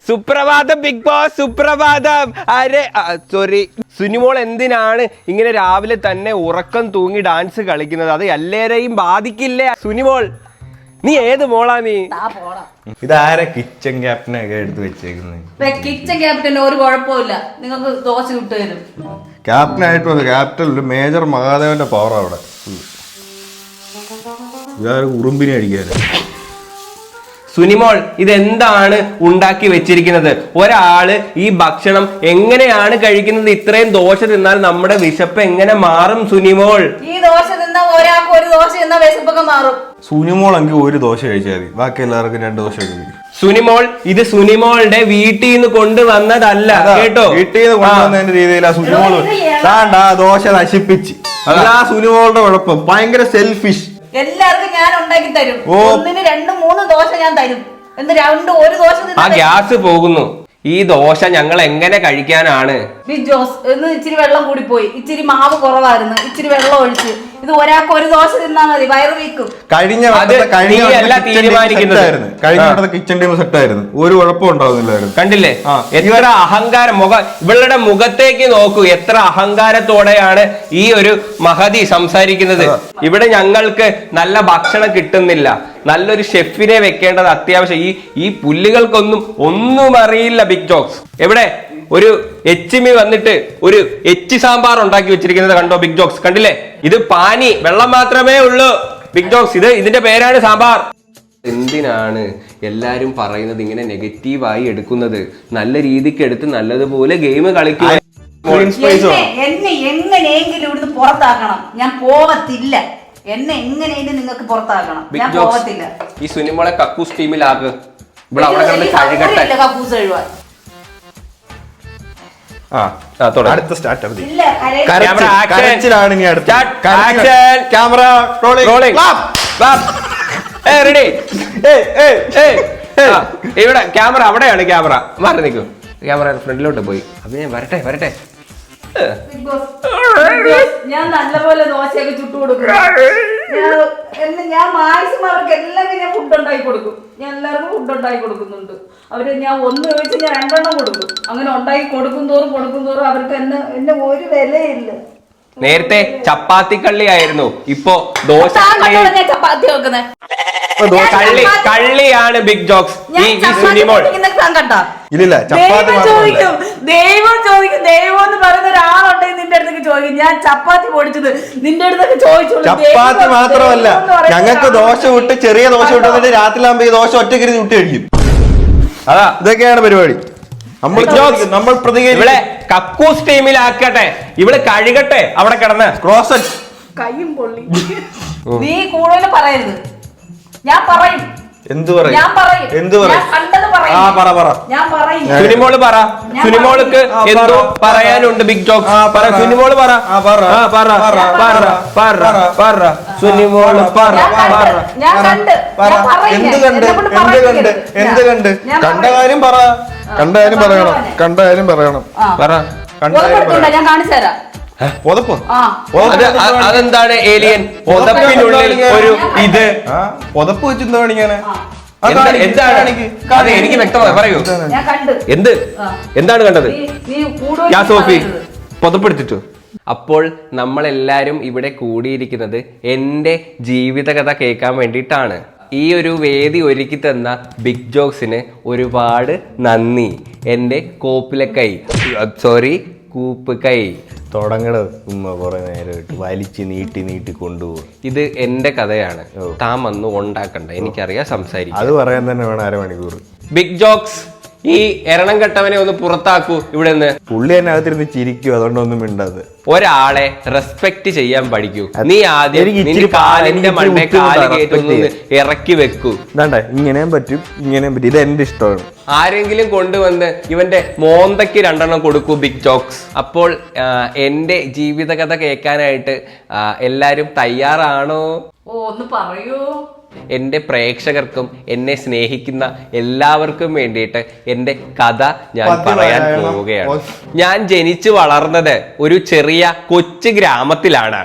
സുപ്രഭാതം big boss, സുപ്രഭാതം. അരെ sorry, Sunimol എന്തിനാണ് ഇങ്ങനെ രാവിലെ തന്നെ ഉറക്കം തൂങ്ങി ഡാൻസ് കളിക്കുന്നത്? അത് എല്ലാരെയും ബാധിക്കില്ലേ? സുനിമോൾ, നീ ഏത് മോളാ? നീ ഇതാരെ കിച്ചൺ ക്യാപ്റ്റനൊക്കെ എടുത്ത് വെച്ചേക്കുന്നത്? കിച്ചൺ ക്യാപ്റ്റന് ഒരു കുഴപ്പമില്ല, നിങ്ങൾക്ക് ദോശ വിട്ടു തരും. ക്യാപ്റ്റനായിട്ട് വന്നു. ക്യാപ്റ്റൻ മേജർ മഹാദേവന്റെ പവർ അവിടെ. ഇതാര് ഉറുമ്പിനെ അടിക്കാറ്? സുനിമോൾ, ഇതെന്താണ് ഉണ്ടാക്കി വെച്ചിരിക്കുന്നത്? ഒരാള് ഈ ഭക്ഷണം എങ്ങനെയാണ് കഴിക്കുന്നത്? ഇത്രയും ദോശ തിന്നാൽ നമ്മുടെ വിശപ്പ് എങ്ങനെ മാറും സുനിമോൾ? ഈ ദോശ തിന്നാ ഒരാൾക്ക് ഒരു ദോശ തിന്നാ വിശപ്പൊക്കെ മാറും. സുനിമോൾ എങ്കിൽ ഒരു ദോശ കഴിച്ചാൽ മതി, ബാക്കി എല്ലാവർക്കും 2 ദോശ കഴിക്കും. സുനിമോൾ, ഇത് സുനിമോളുടെ വീട്ടിൽ നിന്ന് കൊണ്ടുവന്നതല്ല കേട്ടോ. വീട്ടിൽ നിന്ന് കൊണ്ടുവന്നതിന്റെ രീതിയിലാ സുനിമോൾ ദോശ നശിപ്പിച്ച്. അതാ സുനിമോളുടെ കുഴപ്പം. ഭയങ്കര സെൽഫിഷ്. എല്ലാവർക്കും ഞാൻ ഉണ്ടാക്കി തരും. ഒന്നിന് 2-3 ദോശ ഞാൻ തരും. ഒരു ദോശ ആ ഗ്യാസ് പോകുന്നു. ഈ ദോശ ഞങ്ങൾ എങ്ങനെ കഴിക്കാനാണ്? ബിഗ് ജോസ്, ഇന്ന് ഇച്ചിരി വെള്ളം കൂടി പോയി. ഇച്ചിരി മാവ് കുറവായിരുന്നു, ഇച്ചിരി വെള്ളം ഒഴിച്ച്. ഇത് ഒരാൾക്ക് ഒരു ദോശ തിന്നാ മതി, വയറ് വീക്കും. കഴിഞ്ഞ കിച്ചൺ ടീം സെറ്റ് ആയിരുന്നു, ഒരു കുഴപ്പം ഉണ്ടാവുന്നില്ലായിരുന്നു. കണ്ടില്ലേ എത്ര അഹങ്കാരം? ഇവളുടെ മുഖത്തേക്ക് നോക്കൂ, എത്ര അഹങ്കാരത്തോടെയാണ് ഈ ഒരു മഹതി സംസാരിക്കുന്നത്. ഇവിടെ ഞങ്ങൾക്ക് നല്ല ഭക്ഷണം കിട്ടുന്നില്ല, നല്ലൊരു ഷെഫിനെ വെക്കേണ്ടത് അത്യാവശ്യം. ഈ പുല്ലുകൾക്കൊന്നും ഒന്നും അറിയില്ല ബിഗ് ജോസ്. എവിടെ ഒരു എച്ചിമി വന്നിട്ട് ഒരു എച്ചി സാമ്പാർ ഉണ്ടാക്കി വെച്ചിരിക്കുന്നത് കണ്ടോ ബിഗ് ജോസ്? കണ്ടില്ലേ? ഇത് പാനി, വെള്ളം മാത്രമേ ഉള്ളൂ ബിഗ് ജോസ്. ഇതിന്റെ പേരാണ് സാമ്പാർ. എന്തിനാണ് എല്ലാരും പറയുന്നത് ഇങ്ങനെ നെഗറ്റീവായി എടുക്കുന്നത്? നല്ല രീതിക്ക് എടുത്ത് നല്ലതുപോലെ ഗെയിം കളിക്കുക. എന്നെ എങ്ങനെയെങ്കിലും ഇവിടുന്ന് പുറത്താക്കണം. ഞാൻ പോവത്തില്ല. എന്നെ എങ്ങനെയെങ്കിലും നിങ്ങൾക്ക് പുറത്താക്കണം. ഞാൻ പോവത്തില്ല. ഈ സുനിമോളെ കക്കൂസ് ടീമിലാക്ക്. ഇവിടെ അവിടെ കിടന്ന് കഴുകട്ടെ. കക്കൂസ് കഴുകാൻ അടുത്ത സ്റ്റാർട്ട് ക്യാമറ റോളിംഗ്. ഇവിടെ ക്യാമറ അവിടെയാണ്. ക്യാമറ മാറി നിൽക്കും. ക്യാമറ ഫ്രണ്ടിലോട്ട് പോയി. അപ്പൊ ഞാൻ വരട്ടെ. ഞാൻ നല്ലപോലെ ദോശയൊക്കെ ചുട്ടു കൊടുക്കും. ഞാൻ മാക്സിമം അവർക്ക് എല്ലാവരും ഞാൻ ഫുഡ് ഉണ്ടാക്കി കൊടുക്കും. ഞാൻ എല്ലാവർക്കും ഫുഡ് ഉണ്ടാക്കി കൊടുക്കുന്നുണ്ട്. അവര് ഞാൻ ഒന്ന് ചോദിച്ച് ഞാൻ 2 എണ്ണം കൊടുക്കും. അങ്ങനെ ഉണ്ടാക്കി കൊടുക്കും തോറും അവർക്ക് എന്നെ ഒരു വിലയില്ല. നേരത്തെ ചപ്പാത്തി ആയിരുന്നു, ഇപ്പൊ ദോശ ചപ്പാത്തി വെക്കുന്നത് കള്ളിയാണ് ബിഗ് ജോക്സ്. ഈ സുനിമോൾ ഇല്ല ദൈവം ചോദിക്കും. ദൈവം എന്ന് പറയുന്ന ഒരാളുണ്ടെങ്കിൽ നിന്റെ അടുത്തേക്ക് ചോദിക്കും, ഞാൻ ചപ്പാത്തി പൊടിച്ചത് നിന്റെ അടുത്തൊക്കെ ചോദിച്ചു. ചപ്പാത്തി മാത്രമല്ല, ഞങ്ങൾക്ക് ദോശ വിട്ട് ചെറിയ ദോശ വിട്ട് രാത്രിയിലാകുമ്പോ ഈ ദോശ ഒറ്റയ്ക്ക് ചുട്ടി അടിക്കും. അതാ ഇതൊക്കെയാണ് പരിപാടി. നമ്മൾ ഇവിടെ കക്കൂസ് ടീമിലാക്കട്ടെ, ഇവിടെ കഴുകട്ടെ അവിടെ കിടന്ന് ക്ലോസറ്റ്. കയ്യും പൊള്ളി. നീ കൂടുതൽ പറയരുത്. ഞാൻ പറയും. എന്ത് പറയും? സുനിമോള് പറ. സുനിമോൾക്ക് എന്തോ പറയാനുണ്ട് ബിഗ് ജോക്സ്. സുനിമോള് പറ. സുനിമോള് എന്ത് കണ്ട്? കണ്ട കാര്യം പറ. കണ്ട കാര്യം പറയണം. ഞാൻ കാണിച്ചു തരാം. അതെന്താണ് ഏലിയൻ? പുതപ്പിനുള്ളിൽ ഒരു ഇത് പുതപ്പ് വെച്ചെന്താ കാണിക്കാന്? എന്താണ്? എനിക്ക് വ്യക്തമായി പറയൂ. എന്താണ് കണ്ടത്? പുതപ്പെടുത്തിട്ടു. അപ്പോൾ നമ്മളെല്ലാരും ഇവിടെ കൂടിയിരിക്കുന്നത് എൻ്റെ ജീവിതകഥ കേൾക്കാൻ വേണ്ടിയിട്ടാണ്. ഈ ഒരു വേദി ഒരുക്കി തന്ന ബിഗ് ജോക്സിന് ഒരുപാട് നന്ദി. എൻ്റെ കൂപ്പ് കൈ തുടങ്ങണത് കുറെ നേരമായിട്ട് വലിച്ച് നീട്ടി കൊണ്ടുപോകും. ഇത് എന്റെ കഥയാണ്, താൻ വന്ന് ഉണ്ടാക്കണ്ട. എനിക്കറിയാം സംസാരിക്കും. അത് പറയാൻ തന്നെ വേണം 1/2 മണിക്കൂർ. ബിഗ് ജോക്സ്, ഈ എരണം കെട്ടവനെ ഒന്ന് പുറത്താക്കൂ ഇവിടെ നിന്ന്. പുള്ളി തന്നെ അകത്തിരുന്ന് ചിരിക്കും, അതുകൊണ്ടൊന്നും മിണ്ടാതെ. ഒരാളെ റെസ്പെക്ട് ചെയ്യാൻ പഠിക്കൂ. നീ ആദ്യം കാലിന്റെ മണ്ടേ കാല് കയറ്റുന്നത് ഇറക്കി വെക്കൂ. ഇങ്ങനെയും പറ്റും ഇങ്ങനെയും പറ്റും. ഇത് എന്റെ ഇഷ്ടമാണ്. ആരെങ്കിലും കൊണ്ടുവന്ന് ഇവന്റെ മോന്തയ്ക്ക് 2 എണ്ണം കൊടുക്കൂ ബിഗ് ജോക്സ്. അപ്പോൾ എന്റെ ജീവിതകഥ കേൾക്കാനായിട്ട് എല്ലാരും തയ്യാറാണോ? ഒന്ന് പറയൂ. എൻ്റെ പ്രേക്ഷകർക്കും എന്നെ സ്നേഹിക്കുന്ന എല്ലാവർക്കും വേണ്ടിയിട്ട് എൻ്റെ കഥ ഞാൻ പറയാൻ പോവുകയാണ്. ഞാൻ ജനിച്ചു വളർന്നത് ഒരു ചെറിയ കൊച്ചു ഗ്രാമത്തിലാണ്.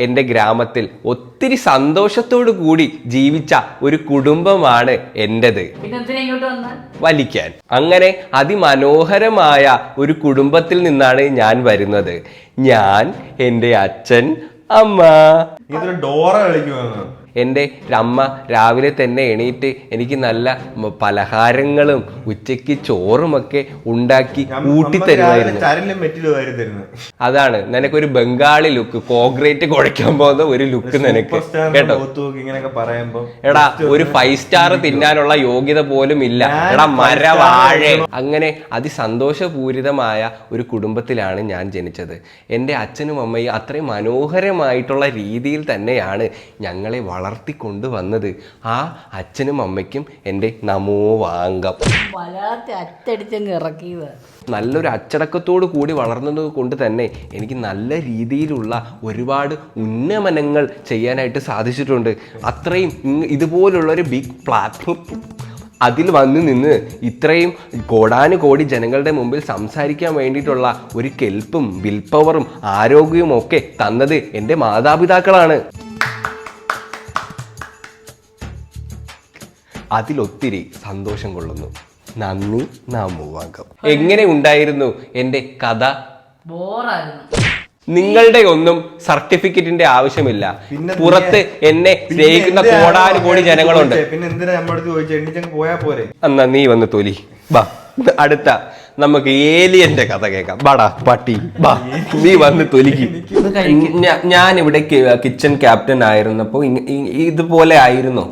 എന്റെ ഗ്രാമത്തിൽ ഒത്തിരി സന്തോഷത്തോടു കൂടി ജീവിച്ച ഒരു കുടുംബമാണ് എന്റേത്. വലിക്കാൻ അങ്ങനെ അതിമനോഹരമായ ഒരു കുടുംബത്തിൽ നിന്നാണ് ഞാൻ വരുന്നത്. ഞാൻ, എൻ്റെ അച്ഛൻ, അമ്മ. ഡോറ കളിക്കുവാണ്. എൻ്റെ അമ്മ രാവിലെ തന്നെ എണീറ്റ് എനിക്ക് നല്ല പലഹാരങ്ങളും ഉച്ചയ്ക്ക് ചോറുമൊക്കെ ഉണ്ടാക്കി ഊട്ടിത്തരുമായിരുന്നു. അതാണ് നിനക്കൊരു ബംഗാളി ലുക്ക്, കോൺക്രീറ്റ് കുഴയ്ക്കാൻ പോകുന്ന ഒരു ലുക്ക് നിനക്ക് കേട്ടോ. എടാ ഒരു 5 സ്റ്റാർ തിന്നാനുള്ള യോഗ്യത പോലും ഇല്ല. എടാ മരവാഴ. അങ്ങനെ അതിസന്തോഷപൂരിതമായ ഒരു കുടുംബത്തിലാണ് ഞാൻ ജനിച്ചത്. എൻ്റെ അച്ഛനും അമ്മയും അത്രയും മനോഹരമായിട്ടുള്ള രീതിയിൽ തന്നെയാണ് ഞങ്ങളെ വളർത്തിക്കൊണ്ടുവന്നത്. ആ അച്ഛനും അമ്മയ്ക്കും എൻ്റെ നമോ വാങ്കം. നല്ലൊരു അച്ചടക്കത്തോടു കൂടി വളർന്നത് കൊണ്ട് തന്നെ എനിക്ക് നല്ല രീതിയിലുള്ള ഒരുപാട് ഉന്നമനങ്ങൾ ചെയ്യാനായിട്ട് സാധിച്ചിട്ടുണ്ട്. അത്രയും ഇതുപോലുള്ളൊരു ബിഗ് പ്ലാറ്റ്ഫോം അതിൽ വന്ന് നിന്ന് ഇത്രയും കോടാനുകോടി ജനങ്ങളുടെ മുമ്പിൽ സംസാരിക്കാൻ വേണ്ടിയിട്ടുള്ള ഒരു കെൽപ്പും വിൽ പവറും ആരോഗ്യവും ഒക്കെ തന്നത് എൻ്റെ മാതാപിതാക്കളാണ്. അതിലൊത്തിരി സന്തോഷം കൊള്ളുന്നു. നന്ദി, നാമോവാങ്കം. എങ്ങനെ ഉണ്ടായിരുന്നു എൻ്റെ കഥ? നിങ്ങളുടെ ഒന്നും സർട്ടിഫിക്കറ്റിന്റെ ആവശ്യമില്ല. പുറത്ത് എന്നെ സ്നേഹിക്കുന്ന കോടാനുകോടി ജനങ്ങളുണ്ട്. എന്നാ നീ വന്ന് തൊലി. ബാ അടുത്ത നമുക്ക് ഏലിയന്റെ കഥ കേൾക്കാം. ബാടാ പട്ടി, ബാ നീ വന്ന് തൊലിക്കും. ഞാൻ ഇവിടെ കിച്ചൺ ക്യാപ്റ്റൻ ആയിരുന്നപ്പോ ഇതുപോലെ ആയിരുന്നോ?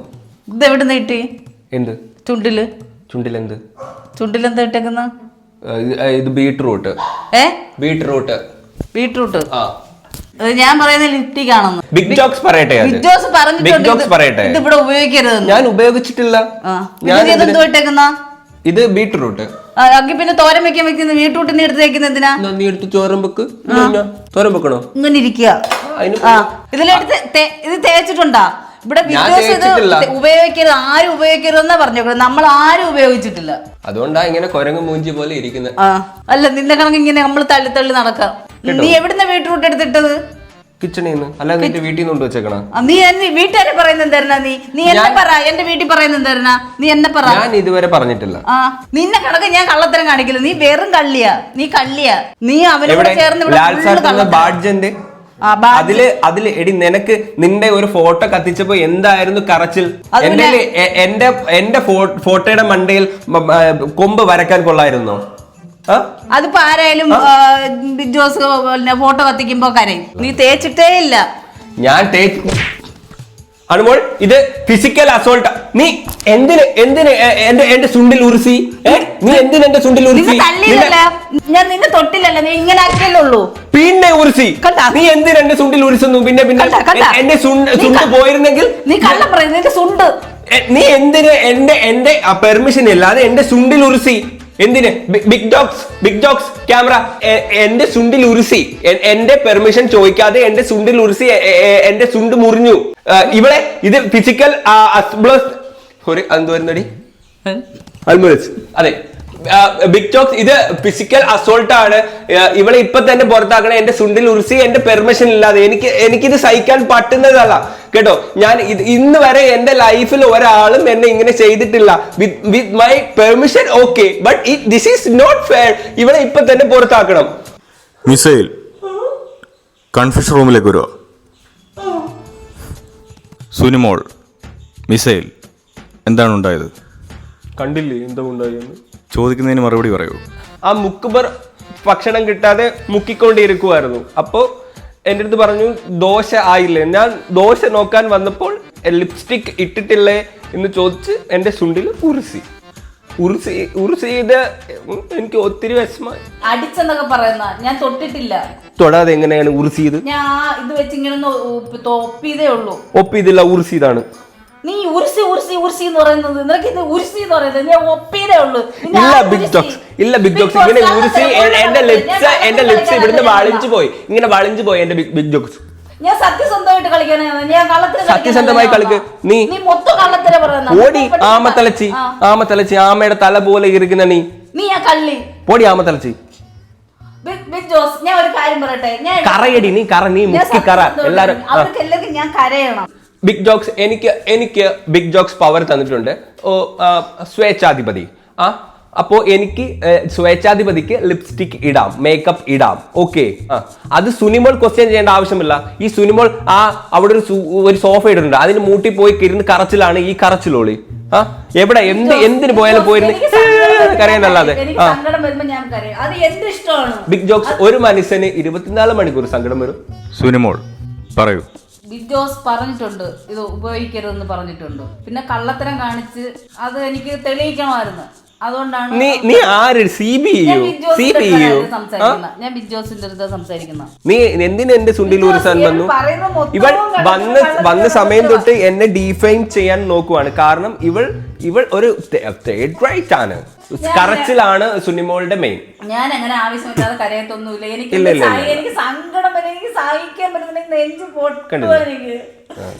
ഇതെവിടെ നീട്ടി? എന്ത് ചുണ്ടിലെന്ത് ഇട്ടേക്കുന്ന? ഇത് ബീട്രൂട്ട്. ബീട്രൂട്ട് ഞാൻ പറയുന്ന ലിപ്റ്റിക് ആണെന്ന്. ബിഗ് ജോക്സ് പറയട്ടെ. ഇത് ഇവിടെ ഉപയോഗിക്കരുത്. ഞാൻ ഉപയോഗിച്ചിട്ടില്ല. ഇത് ബീട്രൂട്ട്. പിന്നെ തോരൻ വെക്കാൻ വെക്കുന്ന ബീട്രൂട്ടിനെ എടുത്ത് വെക്കുന്ന എന്തിനാ? നീ എടുത്ത് ചോരം വെക്ക്. തോരൻ വെക്കണോ? ഇങ്ങനെ ഇരിക്കുക. ഇതിലെടുത്ത് ഇത് തേച്ചിട്ടുണ്ടാ? ഇവിടെ ഉപയോഗിക്കരുത്, ആരും ഉപയോഗിക്കരുതെന്നാ പറഞ്ഞേക്കുന്നത്. നമ്മൾ ആരും ഉപയോഗിച്ചിട്ടില്ല. അതുകൊണ്ടാ ഇങ്ങനെ കുരങ്ങ് മൂഞ്ചി പോലെ ഇരിക്കുന്നത്. അല്ല നിന്റെ കണക്ക് ഇങ്ങനെ നമ്മൾ തള്ളി തള്ളി നടക്കാം. നീ എവിടുന്ന ബീട്രൂട്ട് എടുത്തിട്ടത്? കിച്ചണിൽ നിന്ന്. അല്ല നിന്റെ വീട്ടിൽ നിന്ന് കൊണ്ടുവച്ചേക്കണ. നീ വീട്ടുകാരെ പറയുന്നത് എന്തായിരുന്നാ? നീ എന്നെ പറ. എന്റെ വീട്ടിൽ പറയുന്നത് എന്തായിരുന്നാ? നീ എന്നെ പറ. ഞാൻ ഇതുവരെ പറഞ്ഞിട്ടില്ല. നിന്നെ കണക്ക് ഞാൻ കള്ളത്തരം കാണിക്കില്ല. നീ വെറും കള്ളിയാ. നീ നീ അവനോട് ചേർന്ന് അതില് എടി നിനക്ക് നിന്റെ ഒരു ഫോട്ടോ കത്തിച്ചപ്പോ എന്തായിരുന്നു കറച്ചിൽ? എന്റെ ഫോട്ടോയുടെ മണ്ടയിൽ കൊമ്പ് വരക്കാൻ കൊള്ളായിരുന്നോ? അതിപ്പോ ആരായാലും ബിഗ് ജോസ് ഫോട്ടോ കത്തിക്കുമ്പോ കരയും. നീ തേച്ചിട്ടേ ഇല്ല. ഞാൻ അനുമോൾ ഇത് ഫിസിക്കൽ അസോൾട്ട്. നീ എന്തിന് എന്റെ സുണ്ടിൽ ഉരുസി? നീ എന്തിന് എന്റെ സുണ്ടിൽ ഉരുസി? ഞാൻ നിന്നെ തൊട്ടില്ലല്ലോ. നീ ഇങ്ങനെ ആക്കിയല്ലേ ഉള്ളൂ. പിന്നെ ഉരുസി. നീ എന്തിന് എന്റെ സുണ്ടിൽ ഉരുസുന്നു? പിന്നെ എന്റെ സുണ്ട് പോയിരുന്നെങ്കിൽ നീ കള്ളം പറയുന്നു. നിന്റെ സുണ്ട് നീ എന്തിന് എന്റെ പെർമിഷൻ ഇല്ലാതെ എന്റെ സുണ്ടിൽ ഉരുസി? എന്തിന്? ബിഗ് ജോക്സ് ക്യാമറ എന്റെ സുണ്ടിൽ ഉരുസി. എന്റെ പെർമിഷൻ ചോദിക്കാതെ എന്റെ സുണ്ടിൽ ഉരുസി. എന്റെ സുണ്ട് മുറിഞ്ഞു. ഇവിടെ ഇത് ഫിസിക്കൽ എന്തുവരുന്നടി? അതെ ബിഗ് ജോക്സ് ഇത് ഫിസിക്കൽ അസോൾട്ട് ആണ്. ഇവളെ ഇപ്പൊ തന്നെ പുറത്താക്കണേ. എന്റെ സുണ്ടിൽ ഉരുസി എന്റെ പെർമിഷൻ ഇല്ലാതെ. എനിക്കിത് സഹിക്കാൻ പറ്റുന്നതല്ല കേട്ടോ. ഞാൻ ഇന്ന് വരെ എന്റെ ലൈഫിൽ ഒരാളും എന്നെ ഇങ്ങനെ ചെയ്തിട്ടില്ല with my permission. Okay but this is not fair. ഇവളെ ഇപ്പൊ തന്നെ പുറത്താക്കണം. മിസൈൽ കൺഫ്യൂഷൻ റൂമിലേക്ക് വരുമോ? സുനിമോൾ മിസൈൽ എന്താണ് ഉണ്ടായത്? കണ്ടില്ലേ എന്താ ഉണ്ടായെന്ന്? ചോദിക്കുന്നതിന് മറുപടി പറയൂ. ആ മുക്കുബർ ഭക്ഷണം കിട്ടാതെ മുക്കിക്കൊണ്ടിരിക്കുമായിരുന്നു. അപ്പോൾ എൻ്റെ അടുത്ത് പറഞ്ഞു ദോശ ആയില്ലേ. ഞാൻ ദോശ നോക്കാൻ വന്നപ്പോൾ ലിപ്സ്റ്റിക് ഇട്ടിട്ടില്ലേ എന്ന് ചോദിച്ച് എൻ്റെ ചുണ്ടിൽ ഉറുസിയത് എനിക്ക് ഒത്തിരി വിഷമായി. അടിച്ചെന്നൊക്കെ പറയുന്ന ഞാൻ തൊട്ടിട്ടില്ല. തൊടാതെ എങ്ങനെയാണ് ഉറുസിയത്? ഞാൻ ഇത് വെച്ച് ഇങ്ങനെ ഒപ്പിയതേ ഉള്ളൂ. ഒപ്പിയതില്ല, ഉറുസിയതാണ്. നീ ഉരുസി എന്ന് പറയുന്നത് നിനക്ക് ഇത് ഉരുസി എന്ന് പറയുന്നത് ഞാൻ ഒപ്പിയതേ ഉള്ളൂ. ഇല്ല ബിഗ് ജോക്സ് ഇങ്ങനെ ഉരുസി. എന്റെ ലിപ്സ് ഇവിടുന്ന് വളിഞ്ചു പോയി. ഇങ്ങനെ വളിഞ്ചു പോയി എന്റെ ബിഗ് ജോക്സ്. ഞാൻ സത്യസന്ധമായിട്ട് കളിക്കാനാണ്. ഞാൻ കള്ളത്തിന് സത്യസന്ധമായി കളിക്ക്. നീ മൊത്തം കള്ളത്തിന് പറയുന്നത്. ഓടി ആമത്തലച്ചി ആമയുടെ തല പോലെ ഇരിക്കുന്ന നീ ആ കള്ളി. ഓടി ആമത്തലച്ചി. ബിഗ് ജോസ് ഞാൻ കാര്യം പറയട്ടെ, ഞാൻ കറയടി നീ കറ, നീ മുക്കി കറ. എല്ലാരും അവർക്കെല്ലാം ഞാൻ കരയണം. ബിഗ് ജോക്സ് എനിക്ക് ബിഗ് ജോക്സ് പവർ തന്നിട്ടുണ്ട്. സ്വേച്ഛാധിപതി. അപ്പോ എനിക്ക് സ്വേച്ഛാധിപതിക്ക് ലിപ്സ്റ്റിക് ഇടാം, മേക്കപ്പ് ഇടാം. ഓക്കെ, അത് സുനിമോൾ ക്വസ്റ്റ്യൻ ചെയ്യേണ്ട ആവശ്യമില്ല. ഈ സുനിമോൾ അവിടെ ഒരു സോഫ ഇടുന്നുണ്ട്, അതിന് മൂട്ടി പോയി ഇരുന്ന് കറച്ചിലാണ് ഈ കറച്ചിലോളി. എവിടെ എന്തിന് പോയാലും പോയിരുന്ന് കരയാനല്ലാതെ. ബിഗ് ജോക്സ് ഒരു മനുഷ്യന് 24 മണിക്കൂർ സങ്കടം വരും. സുനിമോൾ പറയൂ. ബിഗ് ജോസ് പറഞ്ഞിട്ടുണ്ട് ഇത് ഉപയോഗിക്കരുതെന്ന് പറഞ്ഞിട്ടുണ്ട്. പിന്നെ കള്ളത്തരം കാണിച്ച് അത് എനിക്ക് തെളിയിക്കണമായിരുന്നു. അതുകൊണ്ടാണ് നീ ആര് ഞാൻ ബിഗ് ജോസിന്റെ അടുത്ത് സംസാരിക്കുന്ന. നീ എന്തിനു എന്റെ സുണ്ടിൽ ഉരുസാൻ വന്നു? ഇവൾ വന്ന സമയം തൊട്ട് എന്നെ ഡിഫൈൻ ചെയ്യാൻ നോക്കുവാണ്. കാരണം ഇവൾ ഒരു തേർഡ് റൈറ്റ് ആണ്, കറച്ചിലാണ് സുനിമോളുടെ മെയിൻ. ഞാൻ അങ്ങനെ ആവശ്യമില്ലാതെ കരയത്തൊന്നുമില്ല. എനിക്ക് സങ്കടം വരെ, എനിക്ക് സഹിക്കാൻ പറ്റുന്ന നെഞ്ച് പൊട്ടുക. എനിക്ക്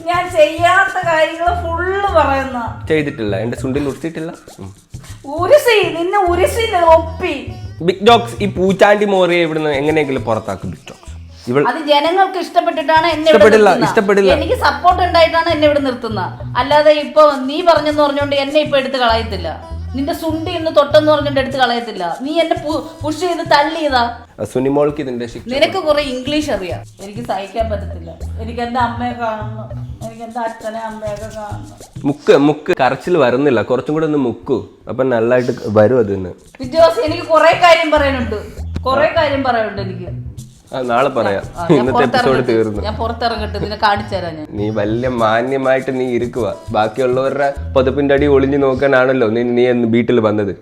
ഞാൻ ചെയ്യാത്ത കാര്യങ്ങൾ ഫുള്ള് പറയുന്ന ചെയ്തിട്ടില്ല, എന്റെ സുണ്ടിൽ ഉറിച്ചിട്ടില്ല. നിന്നെ ഒപ്പി. ബിഗ് ജോക്സ് ഈ പൂച്ചാണ്ടി മോറിയെ ഇവിടുന്ന് എങ്ങനെയെങ്കിലും പുറത്താക്കും ബിഗ് ജോക്സ്. അത് ജനങ്ങൾക്ക് ഇഷ്ടപ്പെട്ടിട്ടാണ് എന്നെ ഇഷ്ടപ്പെടില്ല. എനിക്ക് സപ്പോർട്ട് ഉണ്ടായിട്ടാണ് എന്നെ ഇവിടെ നിർത്തുന്നത്. അല്ലാതെ ഇപ്പൊ നീ പറഞ്ഞെന്ന് പറഞ്ഞോണ്ട് എന്നെ ഇപ്പൊ എടുത്ത് കളയത്തില്ല. നിന്റെ സുണ്ടി ഇന്ന് തൊട്ടെന്ന് പറഞ്ഞോണ്ട് എടുത്ത് കളയത്തില്ല. നീ എന്നെ പുഷ് ചെയ്ത് തള്ളിയതാ. സുനിമോൾക്ക് ഇതിന്റെ ശിക്ഷ. നിനക്ക് കുറെ ഇംഗ്ലീഷ് അറിയാം, എനിക്ക് സഹിക്കാൻ പറ്റത്തില്ല. എനിക്ക് എന്റെ അമ്മയെ കാണണം, എനിക്ക് എന്റെ അച്ഛനെ അമ്മയൊക്കെ കാണണം. മുക്ക് കറച്ചിൽ വരുന്നില്ല, കുറച്ചും കൂടെ ഒന്ന് മുക്കു, അപ്പൊ നല്ലതായിട്ട് വരും. അത് തന്നെ വിജോസ്, എനിക്ക് കുറെ കാര്യം പറയാനുണ്ട് എനിക്ക്. നാളെ പറയാം. ഇന്നത്തെ എപ്പിസോഡ് തീർന്നു. ഞാൻ പുറത്തിറങ്ങട്ടെ, നിന്നെ കാണിച്ചു തരാം ഞാൻ. നീ വലിയ മാന്യമായിട്ട് നീ ഇരിക്കുക. ബാക്കിയുള്ളവരുടെ പൊതപ്പിന്റെ അടി ഒളിഞ്ഞു നോക്കാനാണല്ലോ നീ വീട്ടിൽ വന്നത്.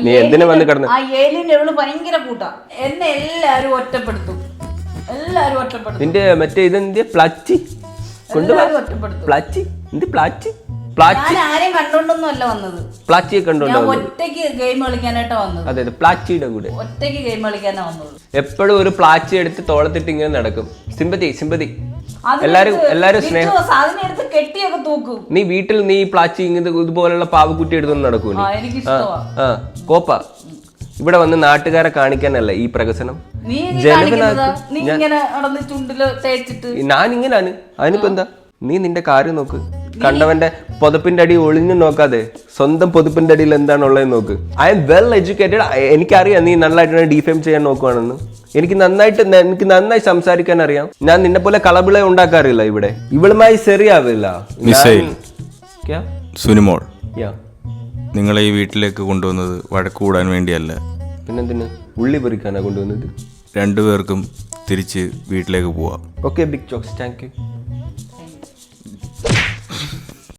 നീ എന്തിനാ വന്ന് കിടന്ന്? ആ ഏലിയൻ എവള് ഭയങ്കര കൂട്ടാ. എന്നെ എല്ലാരും ഒറ്റപ്പെടുത്തും. നിന്റെ മറ്റേ ഇതെന്ത് പ്ലച്ചി കൊണ്ടുപോയി പ്ലച്ചി എന്ത് പ്ലാച്ചി ഞാൻ ആരെയും കണ്ടോണ്ടൊന്നും അല്ല വന്നത്. പ്ലാച്ചിയെ കണ്ടോണ്ടോ? ഒറ്റയ്ക്ക് ഗെയിം കളിക്കാനായിട്ടാ വന്നത്. അതെ, പ്ലാച്ചിയുടെ കൂടെ ഒറ്റയ്ക്ക് ഗെയിം കളിക്കാനാ വന്നത്. എപ്പോഴും ഒരു പ്ലാച്ചി എടുത്ത് തോളത്തിട്ട് ഇങ്ങനെ നടക്കും. സിമ്പതി എല്ലാരും സ്നേഹം. കെട്ടിയൊക്കെ തൂക്കും. നീ വീട്ടിൽ നീ പ്ലാച്ചി ഇതുപോലുള്ള പാവക്കുട്ടി എടുത്തൊന്നും നടക്കൂല. കോപ്പ ഇവിടെ വന്ന് നാട്ടുകാരെ കാണിക്കാനല്ല ഈ പ്രകസനം. ഞാനിങ്ങനാണ്. അതിനിപ്പോ എന്താ? നീ നിന്റെ കാര്യം നോക്ക്. കണ്ടവന്റെ പൊതപ്പിന്റെ അടി ഒളിഞ്ഞു നോക്കാതെ സ്വന്തം പൊതുപ്പിന്റെ അടിയിൽ എന്താണുള്ളത് നോക്ക്. I M well educated. എനിക്കറിയാം നീ നന്നായിട്ട് ഡിഫെയിം ചെയ്യാൻ നോക്കുവാണെന്ന്. എനിക്ക് നന്നായി സംസാരിക്കാൻ അറിയാം. ഞാൻ നിന്നെ പോലെ കളബിളെ ഉണ്ടാക്കാറില്ല. ഇവിടെ ഇവളുമായി ശരിയാവില്ല. സുനിമോൾ, നിങ്ങളെ ഈ വീട്ടിലേക്ക് കൊണ്ടുവന്നത് വഴക്കൂടാൻ വേണ്ടിയല്ല. പിന്നെന്തിന് ഉള്ളി പറിക്കാനാ കൊണ്ടുവന്നത്? രണ്ടുപേർക്കും തിരിച്ച് വീട്ടിലേക്ക് പോവാം. Okay big jokes, thank U.